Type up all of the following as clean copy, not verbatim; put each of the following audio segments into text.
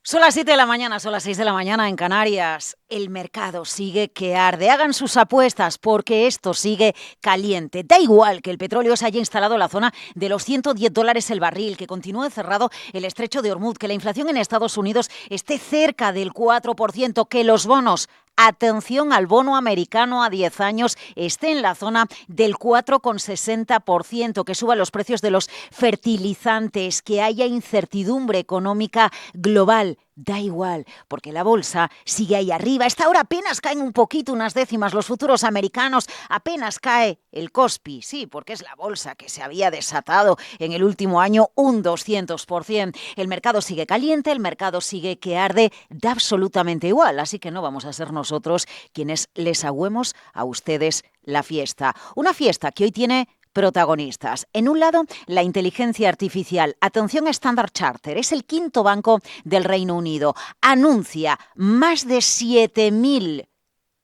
Son las 7 de la mañana, son las 6 de la mañana en Canarias. El mercado sigue que arde. Hagan sus apuestas porque esto sigue caliente. Da igual que el petróleo se haya instalado en la zona de los $110 el barril, que continúe cerrado el estrecho de Hormuz, que la inflación en Estados Unidos esté cerca del 4%, que los bonos, atención al bono americano a 10 años, esté en la zona del 4,60%, que suban los precios de los fertilizantes, que haya incertidumbre económica global. Da igual, porque la bolsa sigue ahí arriba. A esta hora apenas caen un poquito, unas décimas, los futuros americanos. Apenas cae el Kospi, sí, porque es la bolsa que se había desatado en el último año un 200%. El mercado sigue caliente, el mercado sigue que arde, da absolutamente igual. Así que no vamos a ser nosotros quienes les agüemos a ustedes la fiesta. Una fiesta que hoy tiene protagonistas. En un lado, la inteligencia artificial. Atención a Standard Chartered, es el quinto banco del Reino Unido. Anuncia más de 7.000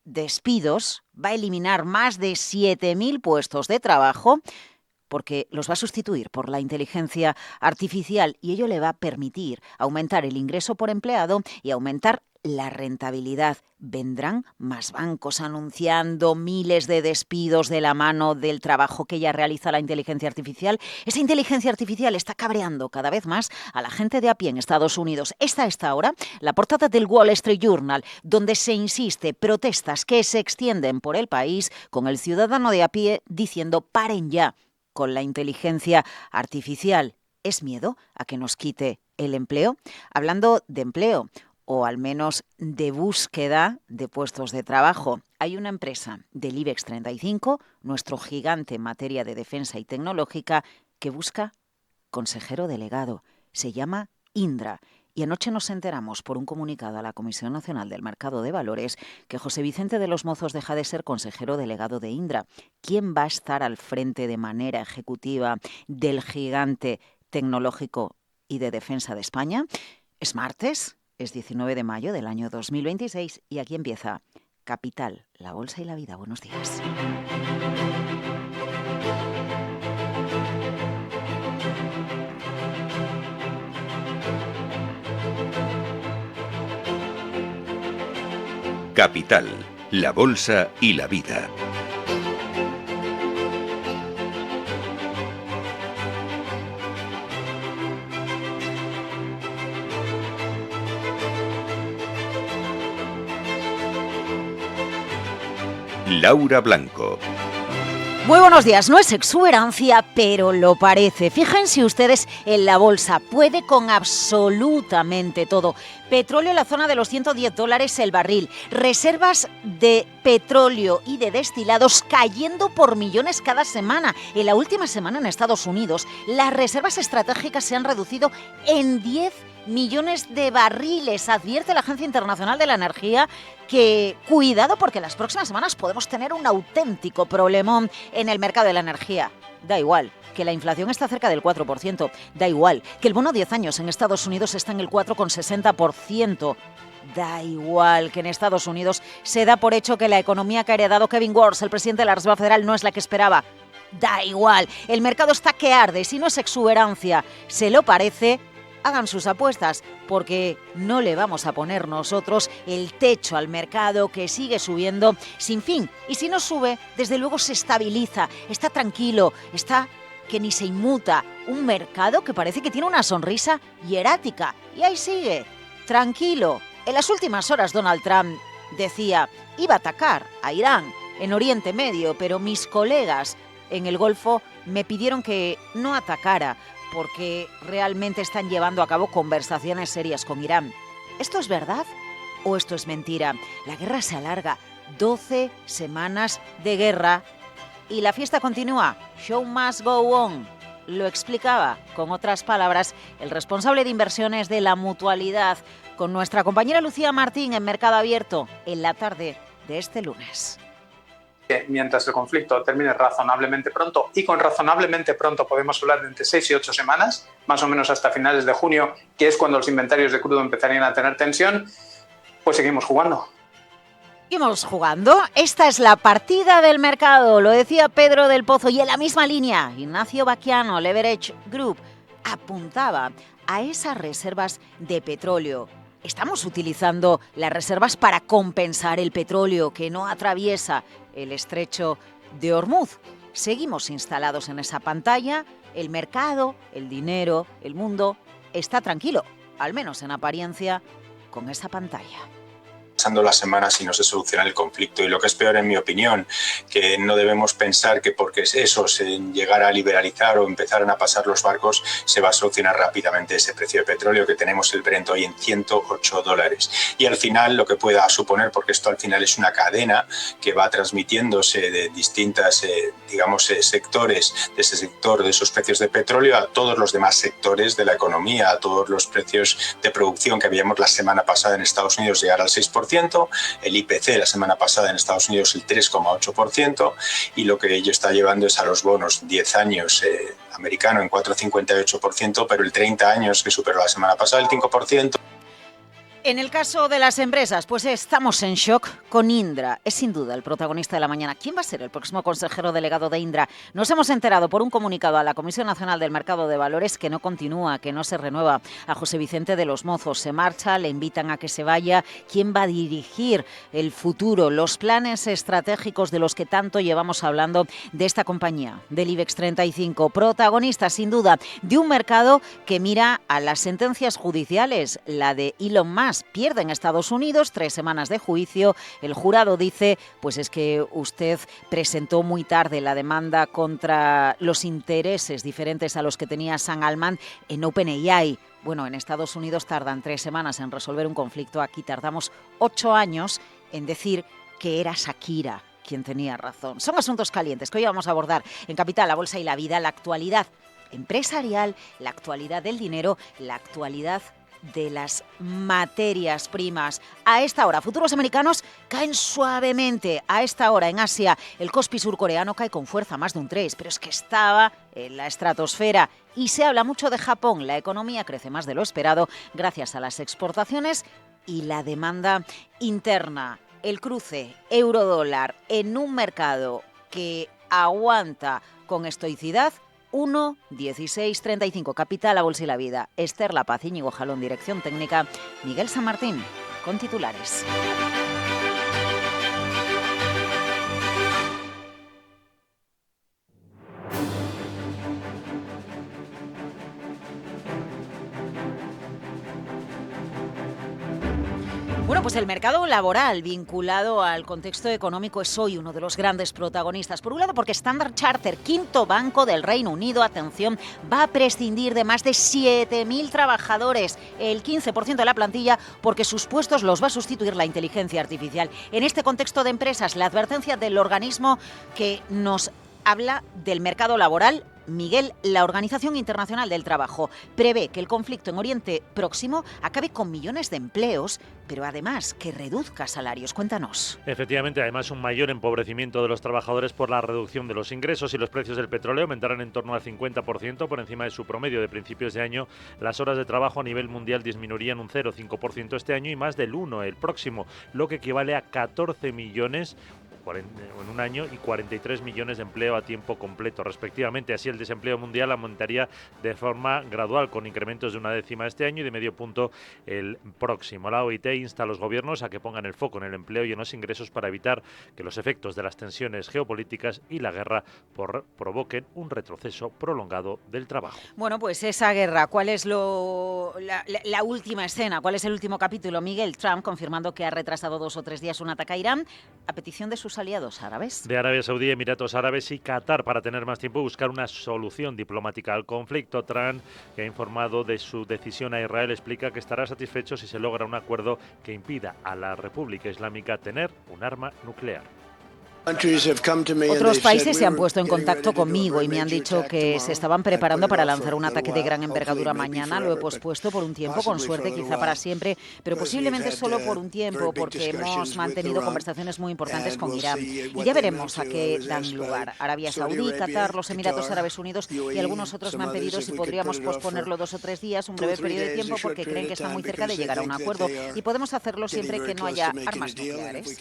despidos, va a eliminar más de 7.000 puestos de trabajo porque los va a sustituir por la inteligencia artificial y ello le va a permitir aumentar el ingreso por empleado y aumentar la rentabilidad. Vendrán más bancos anunciando miles de despidos de la mano del trabajo que ya realiza la inteligencia artificial. Esa inteligencia artificial está cabreando cada vez más a la gente de a pie en Estados Unidos. Esta está ahora la portada del Wall Street Journal, donde se insiste protestas que se extienden por el país con el ciudadano de a pie diciendo paren ya con la inteligencia artificial. ¿Es miedo a que nos quite el empleo? Hablando de empleo, o al menos de búsqueda de puestos de trabajo. Hay una empresa del IBEX 35, nuestro gigante en materia de defensa y tecnológica, que busca consejero delegado. Se llama Indra. Y anoche nos enteramos por un comunicado a la Comisión Nacional del Mercado de Valores que José Vicente de los Mozos deja de ser consejero delegado de Indra. ¿Quién va a estar al frente de manera ejecutiva del gigante tecnológico y de defensa de España? Es martes. Es 19 de mayo del año 2026 y aquí empieza Capital, la bolsa y la vida. Buenos días. Capital, la bolsa y la vida. Laura Blanco. Muy buenos días. No es exuberancia, pero lo parece. Fíjense ustedes en la bolsa. Puede con absolutamente todo. Petróleo en la zona de los $110 el barril. Reservas de petróleo y de destilados cayendo por millones cada semana. En la última semana en Estados Unidos, las reservas estratégicas se han reducido en 10 millones de barriles. Advierte la Agencia Internacional de la Energía que cuidado porque las próximas semanas podemos tener un auténtico problemón en el mercado de la energía. Da igual que la inflación está cerca del 4%, da igual que el bono 10 años en Estados Unidos está en el 4,60%. Da igual que en Estados Unidos se da por hecho que la economía que ha heredado Kevin Warsh, el presidente de la Reserva Federal, no es la que esperaba. Da igual, el mercado está que arde, si no es exuberancia, se lo parece. Hagan sus apuestas, porque no le vamos a poner nosotros el techo al mercado que sigue subiendo sin fin. Y si no sube, desde luego se estabiliza, está tranquilo, está que ni se inmuta. Un mercado que parece que tiene una sonrisa hierática. Y ahí sigue, tranquilo. En las últimas horas Donald Trump decía, iba a atacar a Irán en Oriente Medio, pero mis colegas en el Golfo me pidieron que no atacara, porque realmente están llevando a cabo conversaciones serias con Irán. ¿Esto es verdad o esto es mentira? La guerra se alarga, 12 semanas de guerra y la fiesta continúa. Show must go on. Lo explicaba, con otras palabras, el responsable de inversiones de la Mutualidad con nuestra compañera Lucía Martín en Mercado Abierto en la tarde de este lunes. Mientras el conflicto termine razonablemente pronto, y con razonablemente pronto podemos hablar de entre 6 y 8 semanas, más o menos hasta finales de junio, que es cuando los inventarios de crudo empezarían a tener tensión, pues seguimos jugando. Seguimos jugando. Esta es la partida del mercado, lo decía Pedro del Pozo, y en la misma línea, Ignacio Baquiano, Leverage Group, apuntaba a esas reservas de petróleo ¿Estamos utilizando las reservas para compensar el petróleo que no atraviesa el estrecho de Hormuz? Seguimos instalados en esa pantalla. El mercado, el dinero, el mundo está tranquilo, al menos en apariencia, con esa pantalla. Pasando las semanas y no se soluciona el conflicto, y lo que es peor, en mi opinión, que no debemos pensar que porque eso se llegara a liberalizar o empezaran a pasar los barcos se va a solucionar rápidamente ese precio de petróleo que tenemos el Brent hoy en $108, y al final lo que pueda suponer, porque esto al final es una cadena que va transmitiéndose de distintas sectores de ese sector, de esos precios de petróleo, a todos los demás sectores de la economía, a todos los precios de producción que habíamos la semana pasada en Estados Unidos llegar al 6%, el IPC la semana pasada en Estados Unidos el 3,8%, y lo que ello está llevando es a los bonos 10 años americano en 4,58%, pero el 30 años que superó la semana pasada el 5%. En el caso de las empresas, pues estamos en shock con Indra. Es sin duda el protagonista de la mañana. ¿Quién va a ser el próximo consejero delegado de Indra? Nos hemos enterado por un comunicado a la Comisión Nacional del Mercado de Valores que no continúa, que no se renueva. A José Vicente de los Mozos se marcha, le invitan a que se vaya. ¿Quién va a dirigir el futuro, los planes estratégicos de los que tanto llevamos hablando de esta compañía, del IBEX 35? Protagonista, sin duda, de un mercado que mira a las sentencias judiciales, la de Elon Musk. Pierde en Estados Unidos, 3 semanas de juicio. El jurado dice, pues es que usted presentó muy tarde la demanda contra los intereses diferentes a los que tenía Sam Altman en OpenAI. Bueno, en Estados Unidos tardan 3 semanas en resolver un conflicto. Aquí tardamos 8 años en decir que era Shakira quien tenía razón. Son asuntos calientes que hoy vamos a abordar en Capital, la Bolsa y la Vida, la actualidad empresarial, la actualidad del dinero, la actualidad de las materias primas. A esta hora, futuros americanos caen suavemente. A esta hora, en Asia, el Kospi surcoreano cae con fuerza, más de un 3, pero es que estaba en la estratosfera. Y se habla mucho de Japón. La economía crece más de lo esperado gracias a las exportaciones y la demanda interna. El cruce euro-dólar en un mercado que aguanta con estoicidad 1,1635. Capital, la Bolsa y la Vida. Esther La Paz, Íñigo Jalón, dirección técnica. Miguel San Martín, con titulares. Bueno, pues el mercado laboral vinculado al contexto económico es hoy uno de los grandes protagonistas. Por un lado, porque Standard Chartered, quinto banco del Reino Unido, atención, va a prescindir de más de 7.000 trabajadores, el 15% de la plantilla, porque sus puestos los va a sustituir la inteligencia artificial. En este contexto de empresas, la advertencia del organismo que nos habla del mercado laboral, Miguel, la Organización Internacional del Trabajo, prevé que el conflicto en Oriente Próximo acabe con millones de empleos, pero además que reduzca salarios. Cuéntanos. Efectivamente, además un mayor empobrecimiento de los trabajadores por la reducción de los ingresos, y los precios del petróleo aumentarán en torno al 50% por encima de su promedio de principios de año. Las horas de trabajo a nivel mundial disminuirían un 0,5% este año y más del 1% el próximo, lo que equivale a 14 millones en un año y 43 millones de empleo a tiempo completo, respectivamente. Así, el desempleo mundial aumentaría de forma gradual, con incrementos de 0,1 este año y de medio punto el próximo. La OIT insta a los gobiernos a que pongan el foco en el empleo y en los ingresos para evitar que los efectos de las tensiones geopolíticas y la guerra provoquen un retroceso prolongado del trabajo. Bueno, pues esa guerra, ¿cuál es la última escena? ¿Cuál es el último capítulo? Miguel, Trump confirmando que ha retrasado 2 o 3 días un ataque a Irán a petición de sus aliados árabes. De Arabia Saudí, Emiratos Árabes y Qatar, para tener más tiempo y buscar una solución diplomática al conflicto. Trump, que ha informado de su decisión a Israel, explica que estará satisfecho si se logra un acuerdo que impida a la República Islámica tener un arma nuclear. Otros países se han puesto en contacto conmigo y me han dicho que se estaban preparando para lanzar un ataque de gran envergadura mañana. Lo he pospuesto por un tiempo, con suerte quizá para siempre, pero posiblemente solo por un tiempo, porque hemos mantenido conversaciones muy importantes con Irán. Y ya veremos a qué dan lugar. Arabia Saudí, Qatar, los Emiratos Árabes Unidos y algunos otros me han pedido si podríamos posponerlo 2 o 3 días, un breve periodo de tiempo, porque creen que está muy cerca de llegar a un acuerdo. Y podemos hacerlo siempre que no haya armas nucleares.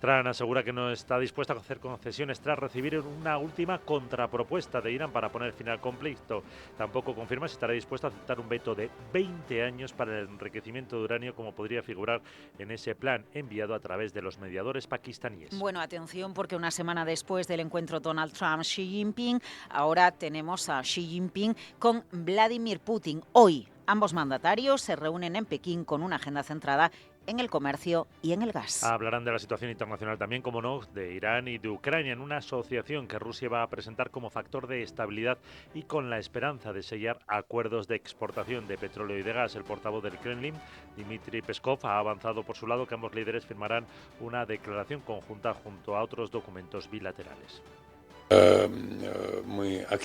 Trump asegura que no está dispuesta a hacer concesiones tras recibir una última contrapropuesta de Irán para poner fin al conflicto. Tampoco confirma si estará dispuesta a aceptar un veto de 20 años para el enriquecimiento de uranio, como podría figurar en ese plan enviado a través de los mediadores pakistaníes. Bueno, atención, porque una semana después del encuentro Donald Trump-Xi Jinping, ahora tenemos a Xi Jinping con Vladimir Putin. Hoy ambos mandatarios se reúnen en Pekín con una agenda centrada en el comercio y en el gas. Hablarán de la situación internacional también, como no, de Irán y de Ucrania, en una asociación que Rusia va a presentar como factor de estabilidad y con la esperanza de sellar acuerdos de exportación de petróleo y de gas. El portavoz del Kremlin, Dmitry Peskov, ha avanzado por su lado que ambos líderes firmarán una declaración conjunta junto a otros documentos bilaterales.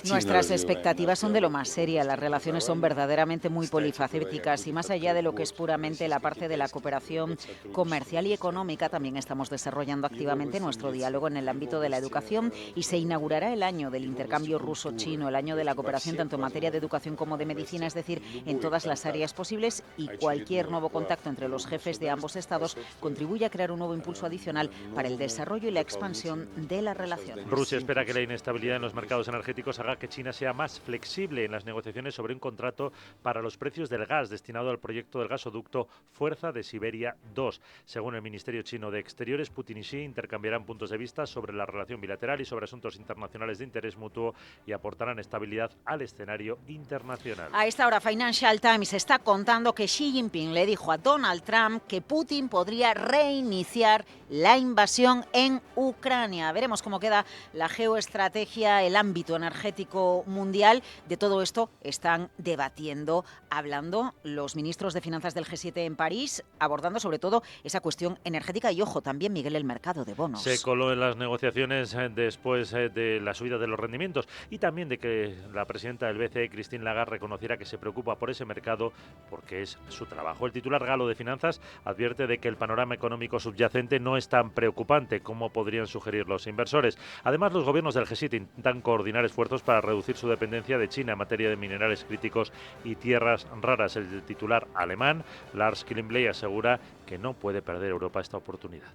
Nuestras expectativas son de lo más serias, las relaciones son verdaderamente muy polifacéticas y más allá de lo que es puramente la parte de la cooperación comercial y económica, también estamos desarrollando activamente nuestro diálogo en el ámbito de la educación y se inaugurará el año del intercambio ruso-chino, el año de la cooperación tanto en materia de educación como de medicina, es decir, en todas las áreas posibles, y cualquier nuevo contacto entre los jefes de ambos estados contribuye a crear un nuevo impulso adicional para el desarrollo y la expansión de la relación. Rusia espera que la inestabilidad en los mercados energéticos haga que China sea más flexible en las negociaciones sobre un contrato para los precios del gas destinado al proyecto del gasoducto Fuerza de Siberia 2. Según el Ministerio Chino de Exteriores, Putin y Xi intercambiarán puntos de vista sobre la relación bilateral y sobre asuntos internacionales de interés mutuo y aportarán estabilidad al escenario internacional. A esta hora, Financial Times está contando que Xi Jinping le dijo a Donald Trump que Putin podría reiniciar la invasión en Ucrania. Veremos cómo queda la geoestrategia, el ámbito energético mundial. De todo esto están debatiendo, hablando los ministros de finanzas del G7 en París, abordando sobre todo esa cuestión energética y, ojo, también, Miguel, el mercado de bonos. Se coló en las negociaciones después de la subida de los rendimientos y también de que la presidenta del BCE, Christine Lagarde, reconociera que se preocupa por ese mercado porque es su trabajo. El titular galo de Finanzas advierte de que el panorama económico subyacente no es tan preocupante como podrían sugerir los inversores. Además, los gobiernos del G7 intentan coordinar esfuerzos para reducir su dependencia de China en materia de minerales críticos y tierras raras. El titular alemán, Lars Klingbeil, asegura que no puede perder Europa esta oportunidad.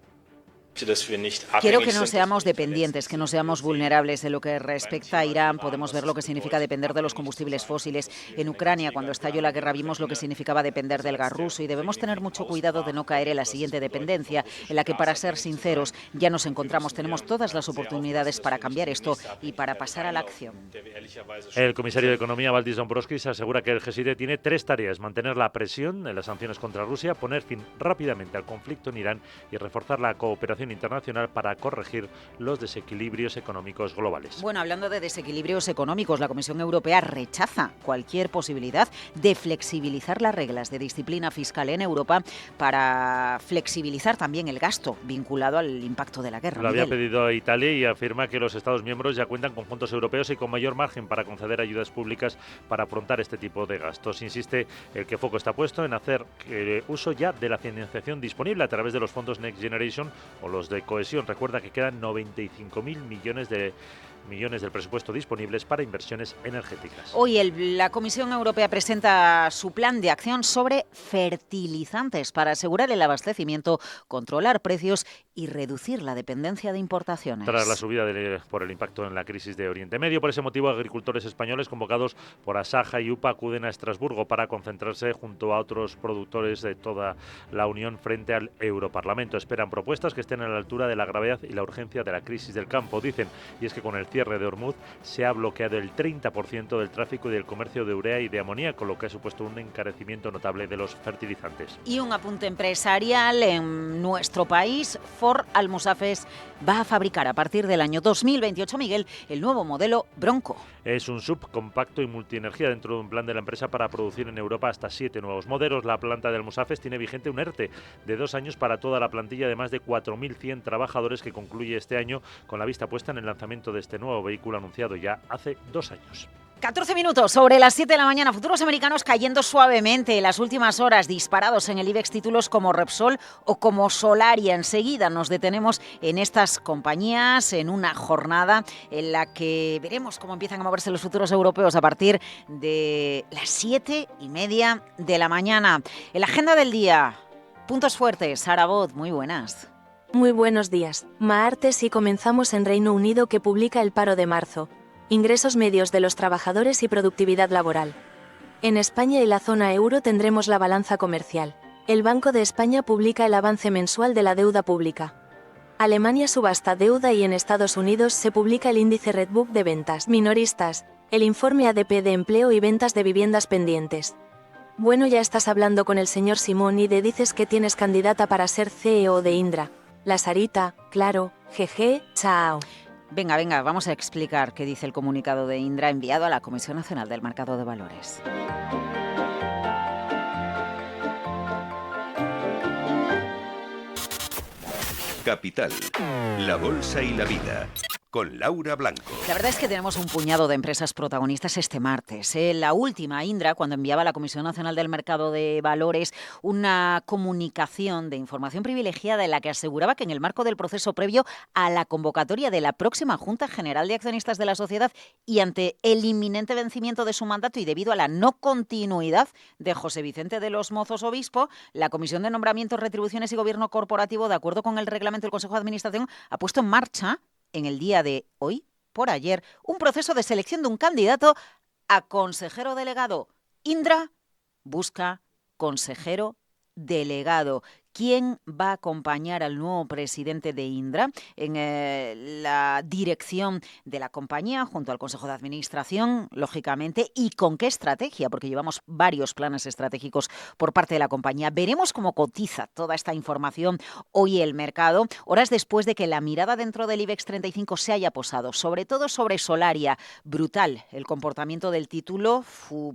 Quiero que no seamos dependientes, que no seamos vulnerables. En lo que respecta a Irán, podemos ver lo que significa depender de los combustibles fósiles. En Ucrania, cuando estalló la guerra, vimos lo que significaba depender del gas ruso y debemos tener mucho cuidado de no caer en la siguiente dependencia, en la que, para ser sinceros, ya nos encontramos. Tenemos todas las oportunidades para cambiar esto y para pasar a la acción. El comisario de Economía, Valdis Dombrovskis, asegura que el G7 tiene tres tareas: mantener la presión en las sanciones contra Rusia, poner fin rápidamente al conflicto en Irán y reforzar la cooperación internacional para corregir los desequilibrios económicos globales. Bueno, hablando de desequilibrios económicos, la Comisión Europea rechaza cualquier posibilidad de flexibilizar las reglas de disciplina fiscal en Europa para flexibilizar también el gasto vinculado al impacto de la guerra. Lo había pedido a Italia y afirma que los Estados miembros ya cuentan con fondos europeos y con mayor margen para conceder ayudas públicas para afrontar este tipo de gastos. Insiste el que foco está puesto en hacer uso ya de la financiación disponible a través de los fondos Next Generation o los de cohesión. Recuerda que quedan 95.000 millones del presupuesto disponibles para inversiones energéticas. Hoy la Comisión Europea presenta su plan de acción sobre fertilizantes para asegurar el abastecimiento, controlar precios y reducir la dependencia de importaciones. Tras la subida por el impacto en la crisis de Oriente Medio, por ese motivo, agricultores españoles convocados por Asaja y UPA acuden a Estrasburgo para concentrarse junto a otros productores de toda la Unión frente al Europarlamento. Esperan propuestas que estén a la altura de la gravedad y la urgencia de la crisis del campo, dicen, y es que con el cierre de Hormuz se ha bloqueado el 30% del tráfico y del comercio de urea y de amoníaco, lo que ha supuesto un encarecimiento notable de los fertilizantes. Y un apunte empresarial: en nuestro país, Ford Almusafes va a fabricar a partir del año 2028, Miguel, el nuevo modelo Bronco. Es un SUV compacto y multienergía dentro de un plan de la empresa para producir en Europa hasta 7 nuevos modelos. La planta de Almusafes tiene vigente un ERTE de 2 años para toda la plantilla de más de 4.100 trabajadores que concluye este año, con la vista puesta en el lanzamiento de este nuevo vehículo anunciado ya hace 2 años. 14 minutos sobre las 7 de la mañana. Futuros americanos cayendo suavemente en las últimas horas, disparados en el IBEX títulos como Repsol o como Solaria. Enseguida nos detenemos en estas compañías en una jornada en la que veremos cómo empiezan a moverse los futuros europeos a partir de las 7:30 de la mañana. En la agenda del día, puntos fuertes. Sara Bot, muy buenas. Muy buenos días. Martes y comenzamos en Reino Unido, que publica el paro de marzo, ingresos medios de los trabajadores y productividad laboral. En España y la zona euro tendremos la balanza comercial. El Banco de España publica el avance mensual de la deuda pública. Alemania subasta deuda y en Estados Unidos se publica el índice Redbook de ventas minoristas, el informe ADP de empleo y ventas de viviendas pendientes. Bueno, ya estás hablando con el señor Simón y le dices que tienes candidata para ser CEO de Indra. La Sarita, claro, jeje, chao. Venga, vamos a explicar qué dice el comunicado de Indra enviado a la Comisión Nacional del Mercado de Valores. Capital, la bolsa y la vida. Con Laura Blanco. La verdad es que tenemos un puñado de empresas protagonistas este martes. La última, Indra, cuando enviaba a la Comisión Nacional del Mercado de Valores una comunicación de información privilegiada en la que aseguraba que en el marco del proceso previo a la convocatoria de la próxima Junta General de Accionistas de la sociedad y ante el inminente vencimiento de su mandato y debido a la no continuidad de José Vicente de los Mozos Obispo, la Comisión de Nombramientos, Retribuciones y Gobierno Corporativo, de acuerdo con el reglamento del Consejo de Administración, ha puesto en marcha en el día de hoy, por ayer, un proceso de selección de un candidato a consejero delegado. Indra busca consejero delegado. ¿Quién va a acompañar al nuevo presidente de Indra en la dirección de la compañía, junto al Consejo de Administración, lógicamente? ¿Y con qué estrategia? Porque llevamos varios planes estratégicos por parte de la compañía. Veremos cómo cotiza toda esta información hoy el mercado, horas después de que la mirada dentro del IBEX 35 se haya posado, sobre todo sobre Solaria. Brutal el comportamiento del título.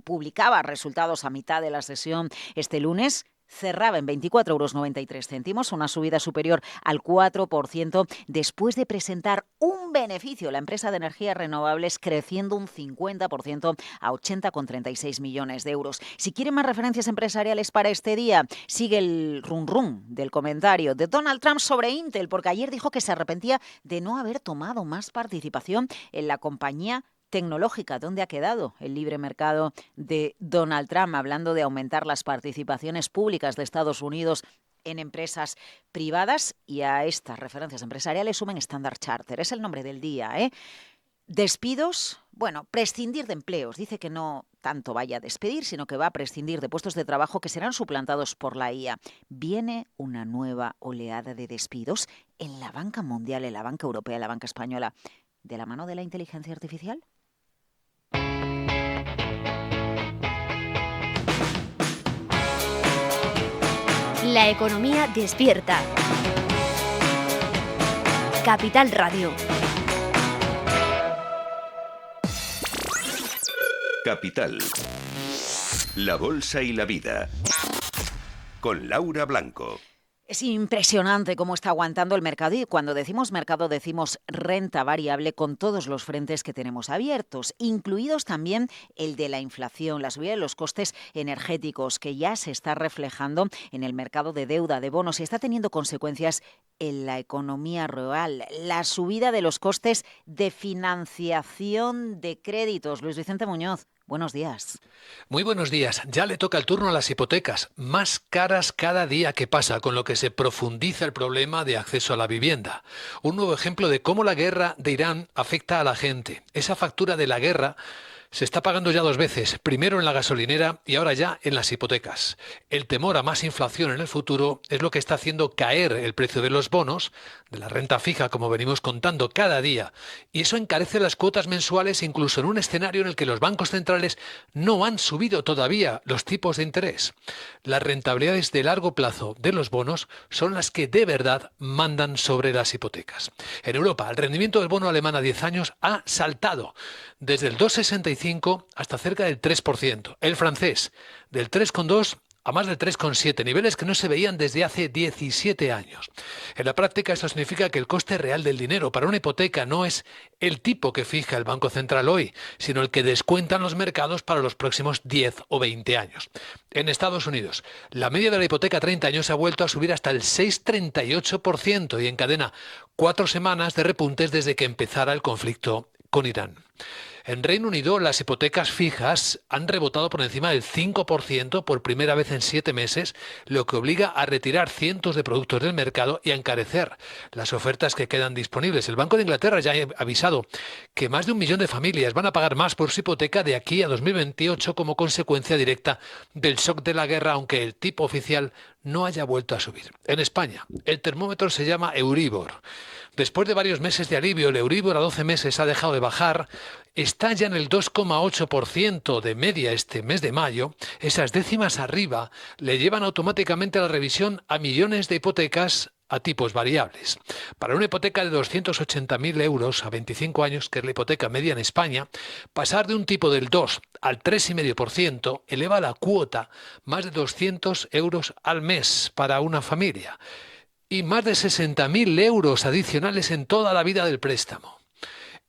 Publicaba resultados a mitad de la sesión este lunes. Cerraba en 24,93 €, una subida superior al 4%, después de presentar un beneficio. La empresa de energías renovables creciendo un 50% a 80,36 millones de euros. Si quieren más referencias empresariales para este día, sigue el run del comentario de Donald Trump sobre Intel, porque ayer dijo que se arrepentía de no haber tomado más participación en la compañía tecnológica. ¿Dónde ha quedado el libre mercado de Donald Trump, hablando de aumentar las participaciones públicas de Estados Unidos en empresas privadas? Y a estas referencias empresariales sumen Standard Chartered. Es el nombre del día, ¿eh? Despidos, bueno, prescindir de empleos. Dice que no tanto vaya a despedir, sino que va a prescindir de puestos de trabajo que serán suplantados por la IA. Viene una nueva oleada de despidos en la banca mundial, en la banca europea, en la banca española, de la mano de la inteligencia artificial. La economía despierta. Capital Radio. Capital, la bolsa y la vida. Con Laura Blanco. Es impresionante cómo está aguantando el mercado, y cuando decimos mercado decimos renta variable, con todos los frentes que tenemos abiertos, incluidos también el de la inflación, la subida de los costes energéticos, que ya se está reflejando en el mercado de deuda, de bonos, y está teniendo consecuencias en la economía real. La subida de los costes de financiación de créditos. Luis Vicente Muñoz, buenos días. Muy buenos días. Ya le toca el turno a las hipotecas, más caras cada día que pasa, con lo que se profundiza el problema de acceso a la vivienda. Un nuevo ejemplo de cómo la guerra de Irán afecta a la gente. Esa factura de la guerra se está pagando ya dos veces, primero en la gasolinera y ahora ya en las hipotecas. El temor a más inflación en el futuro es lo que está haciendo caer el precio de los bonos, de la renta fija, como venimos contando cada día. Y eso encarece las cuotas mensuales, incluso en un escenario en el que los bancos centrales no han subido todavía los tipos de interés. Las rentabilidades de largo plazo de los bonos son las que de verdad mandan sobre las hipotecas. En Europa, el rendimiento del bono alemán a 10 años ha saltado desde el 2,65 hasta cerca del 3%. El francés, del 3,2 a más del 3,7, niveles que no se veían desde hace 17 años. En la práctica, esto significa que el coste real del dinero para una hipoteca no es el tipo que fija el Banco Central hoy, sino el que descuentan los mercados para los próximos 10 o 20 años. En Estados Unidos, la media de la hipoteca a 30 años ha vuelto a subir hasta el 6,38% y encadena 4 semanas de repuntes desde que empezara el conflicto con Irán. En Reino Unido, las hipotecas fijas han rebotado por encima del 5% por primera vez en 7 meses, lo que obliga a retirar cientos de productos del mercado y a encarecer las ofertas que quedan disponibles. El Banco de Inglaterra ya ha avisado que más de 1 millón de familias van a pagar más por su hipoteca de aquí a 2028 como consecuencia directa del shock de la guerra, aunque el tipo oficial no haya vuelto a subir. En España, el termómetro se llama Euribor. Después de varios meses de alivio, el Euribor a 12 meses ha dejado de bajar, está ya en el 2,8% de media este mes de mayo. Esas décimas arriba le llevan automáticamente a la revisión a millones de hipotecas a tipos variables. Para una hipoteca de 280.000 euros a 25 años, que es la hipoteca media en España, pasar de un tipo del 2 al 3,5% eleva la cuota más de 200 euros al mes para una familia y más de 60.000 euros adicionales en toda la vida del préstamo.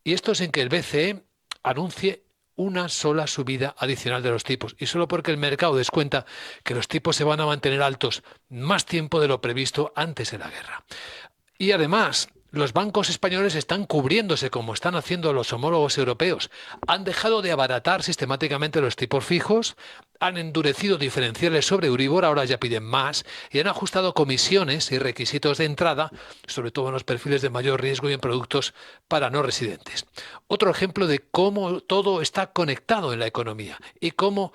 Y esto sin que el BCE anuncie una sola subida adicional de los tipos, y solo porque el mercado descuenta que los tipos se van a mantener altos más tiempo de lo previsto antes de la guerra. Y además, los bancos españoles están cubriéndose como están haciendo los homólogos europeos. Han dejado de abaratar sistemáticamente los tipos fijos, han endurecido diferenciales sobre Euribor, ahora ya piden más, y han ajustado comisiones y requisitos de entrada, sobre todo en los perfiles de mayor riesgo y en productos para no residentes. Otro ejemplo de cómo todo está conectado en la economía y cómo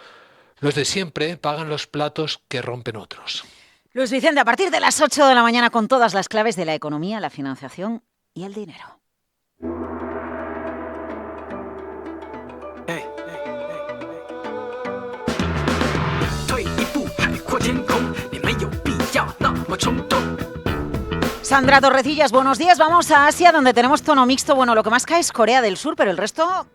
los de siempre pagan los platos que rompen otros. Luis Vicente, a partir de las 8 de la mañana con todas las claves de la economía, la financiación y el dinero. Sandra Torrecillas, buenos días. Vamos a Asia, donde tenemos tono mixto. Bueno, lo que más cae es Corea del Sur, pero el resto...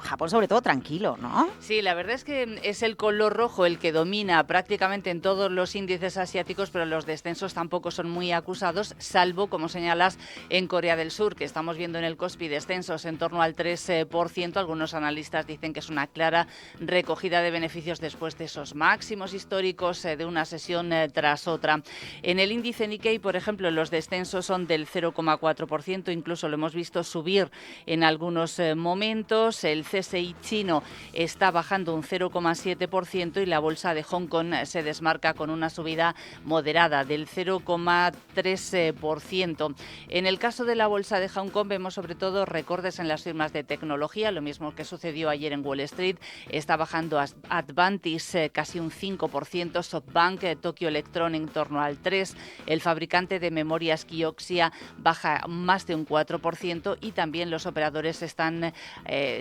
Japón sobre todo tranquilo, ¿no? Sí, la verdad es que es el color rojo el que domina prácticamente en todos los índices asiáticos, pero los descensos tampoco son muy acusados, salvo, como señalas, en Corea del Sur, que estamos viendo en el Kospi descensos en torno al 3%. Algunos analistas dicen que es una clara recogida de beneficios después de esos máximos históricos de una sesión tras otra. En el índice Nikkei, por ejemplo, los descensos son del 0,4%, incluso lo hemos visto subir en algunos momentos. El CSI chino está bajando un 0,7% y la bolsa de Hong Kong se desmarca con una subida moderada del 0,3%. En el caso de la bolsa de Hong Kong vemos sobre todo recortes en las firmas de tecnología, lo mismo que sucedió ayer en Wall Street. Está bajando Advantis casi un 5%, SoftBank, Tokyo Electron en torno al 3%, el fabricante de memorias Kioxia baja más de un 4% y también los operadores están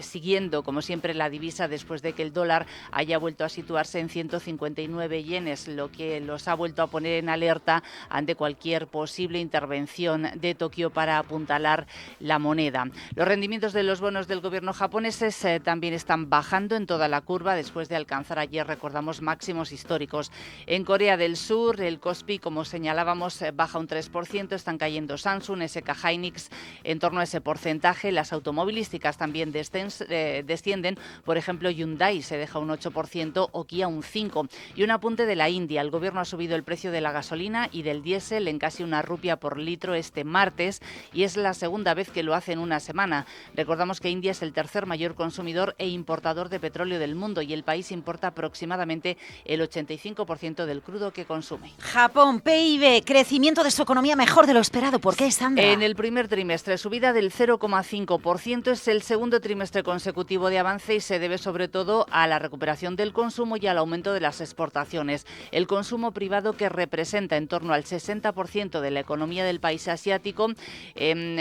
siguiendo, como siempre, la divisa después de que el dólar haya vuelto a situarse en 159 yenes, lo que los ha vuelto a poner en alerta ante cualquier posible intervención de Tokio para apuntalar la moneda. Los rendimientos de los bonos del gobierno japoneses también están bajando en toda la curva después de alcanzar ayer, recordamos, máximos históricos. En Corea del Sur, el Kospi, como señalábamos, baja un 3%, están cayendo Samsung, SK Hynix en torno a ese porcentaje. Las automovilísticas también descienden, por ejemplo Hyundai se deja un 8% o Kia un 5%. Y un apunte de la India, el gobierno ha subido el precio de la gasolina y del diésel en casi 1 rupia por litro este martes y es la segunda vez que lo hace en una semana. Recordamos que India es el tercer mayor consumidor e importador de petróleo del mundo y el país importa aproximadamente el 85% del crudo que consume. Japón, PIB, crecimiento de su economía mejor de lo esperado. ¿Por qué, Sandra? En el primer trimestre, subida del 0,5%, es el segundo trimestre consecutivo de avance y se debe sobre todo a la recuperación del consumo y al aumento de las exportaciones. El consumo privado, que representa en torno al 60% de la economía del país asiático,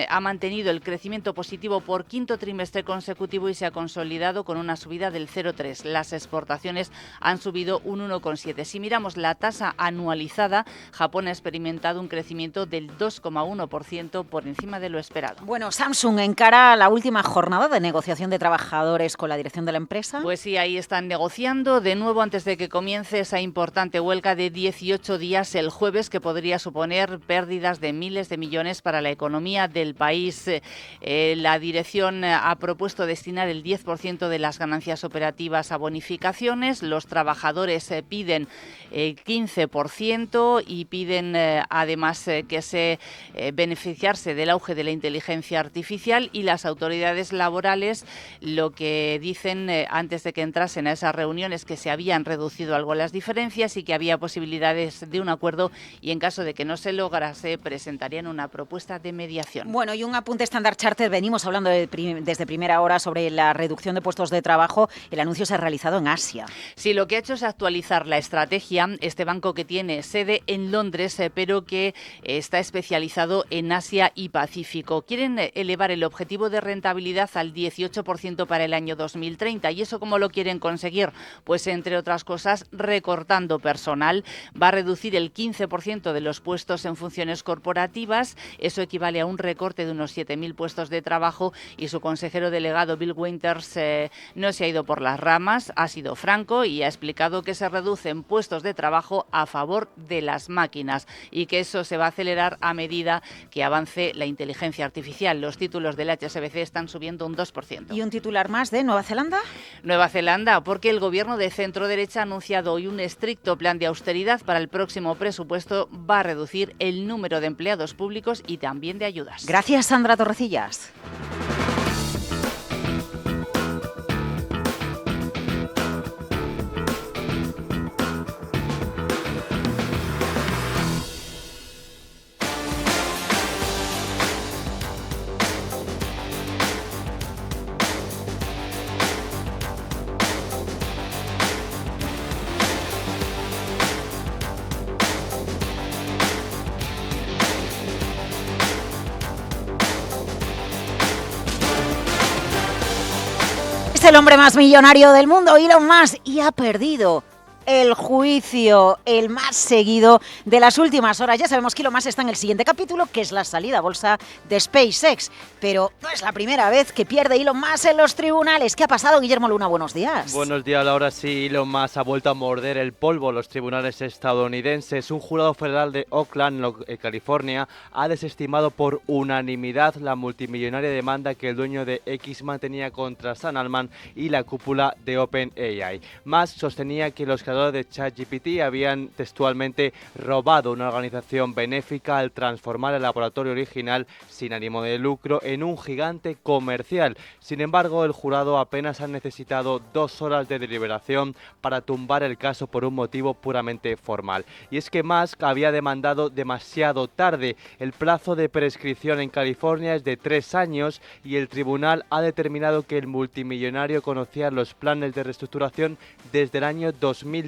ha mantenido el crecimiento positivo por quinto trimestre consecutivo y se ha consolidado con una subida del 0,3%. Las exportaciones han subido un 1,7%. Si miramos la tasa anualizada, Japón ha experimentado un crecimiento del 2,1% por encima de lo esperado. Bueno, Samsung encara la última jornada de negociación de trabajadores con la dirección de la empresa. Pues sí, ahí están negociando de nuevo antes de que comience esa importante huelga de 18 días el jueves, que podría suponer pérdidas de miles de millones para la economía del país. La dirección ha propuesto destinar el 10% de las ganancias operativas a bonificaciones. Los trabajadores piden 15% y piden además que se beneficiarse del auge de la inteligencia artificial, y las autoridades laborales lo lo que dicen antes de que entrasen a esa reunión es que se habían reducido algo las diferencias y que había posibilidades de un acuerdo, y en caso de que no se lograse presentarían una propuesta de mediación. Bueno, y un apunte Standard Chartered, venimos hablando desde primera hora sobre la reducción de puestos de trabajo. El anuncio se ha realizado en Asia. Sí, lo que ha hecho es actualizar la estrategia. Este banco, que tiene sede en Londres, pero que está especializado en Asia y Pacífico. Quieren elevar el objetivo de rentabilidad al 18% para el año 2030. ¿Y eso cómo lo quieren conseguir? Pues, entre otras cosas, recortando personal. Va a reducir el 15% de los puestos en funciones corporativas. Eso equivale a un recorte de unos 7.000 puestos de trabajo, y su consejero delegado, Bill Winters, no se ha ido por las ramas, ha sido franco y ha explicado que se reducen puestos de trabajo a favor de las máquinas y que eso se va a acelerar a medida que avance la inteligencia artificial. Los títulos del HSBC están subiendo un 2%. ¿Y un titular más de Nueva Zelanda? Nueva Zelanda, porque el gobierno de centro-derecha ha anunciado hoy un estricto plan de austeridad para el próximo presupuesto. Va a reducir el número de empleados públicos y también de ayudas. Gracias, Sandra Torrecillas. Es el hombre más millonario del mundo, Elon Musk, y ha perdido el juicio, el más seguido de las últimas horas. Ya sabemos que Elon Musk está en el siguiente capítulo, que es la salida a bolsa de SpaceX. Pero no es la primera vez que pierde Elon Musk en los tribunales. ¿Qué ha pasado, Guillermo Luna? Buenos días. Buenos días, Laura. Sí, Elon Musk ha vuelto a morder el polvo en los tribunales estadounidenses. Un jurado federal de Oakland, California, ha desestimado por unanimidad la multimillonaria demanda que el dueño de X mantenía contra Sam Altman y la cúpula de OpenAI. Musk sostenía que los de ChatGPT habían textualmente robado una organización benéfica al transformar el laboratorio original sin ánimo de lucro en un gigante comercial. Sin embargo, el jurado apenas ha necesitado 2 horas de deliberación para tumbar el caso por un motivo puramente formal. Y es que Musk había demandado demasiado tarde. El plazo de prescripción en California es de 3 años y el tribunal ha determinado que el multimillonario conocía los planes de reestructuración desde el año 2017.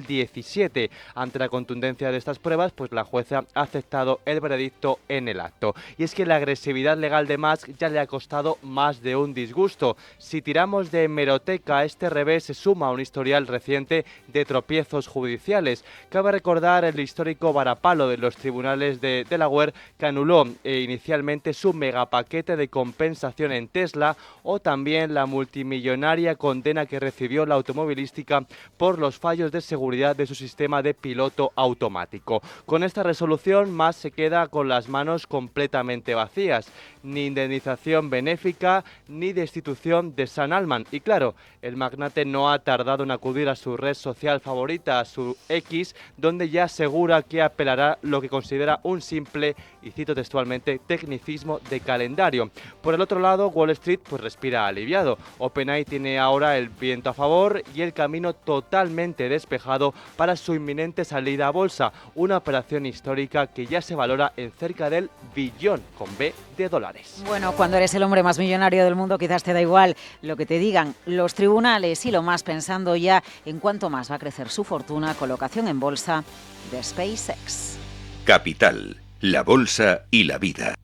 Ante la contundencia de estas pruebas, pues la jueza ha aceptado el veredicto en el acto. Y es que la agresividad legal de Musk ya le ha costado más de un disgusto. Si tiramos de hemeroteca, a este revés se suma un historial reciente de tropiezos judiciales. Cabe recordar el histórico varapalo de los tribunales de Delaware, que anuló inicialmente su megapaquete de compensación en Tesla, o también la multimillonaria condena que recibió la automovilística por los fallos de seguridad de su sistema de piloto automático. Con esta resolución, Musk se queda con las manos completamente vacías. Ni indemnización benéfica ni destitución de Sam Altman. Y claro, el magnate no ha tardado en acudir a su red social favorita, a su X, donde ya asegura que apelará lo que considera un simple, y cito textualmente, tecnicismo de calendario. Por el otro lado, Wall Street pues respira aliviado. OpenAI tiene ahora el viento a favor y el camino totalmente despejado para su inminente salida a bolsa, una operación histórica que ya se valora en cerca del billón con B de dólares. Bueno, cuando eres el hombre más millonario del mundo, quizás te da igual lo que te digan los tribunales, y lo más pensando ya en cuánto más va a crecer su fortuna, colocación en bolsa de SpaceX. Capital, la bolsa y la vida.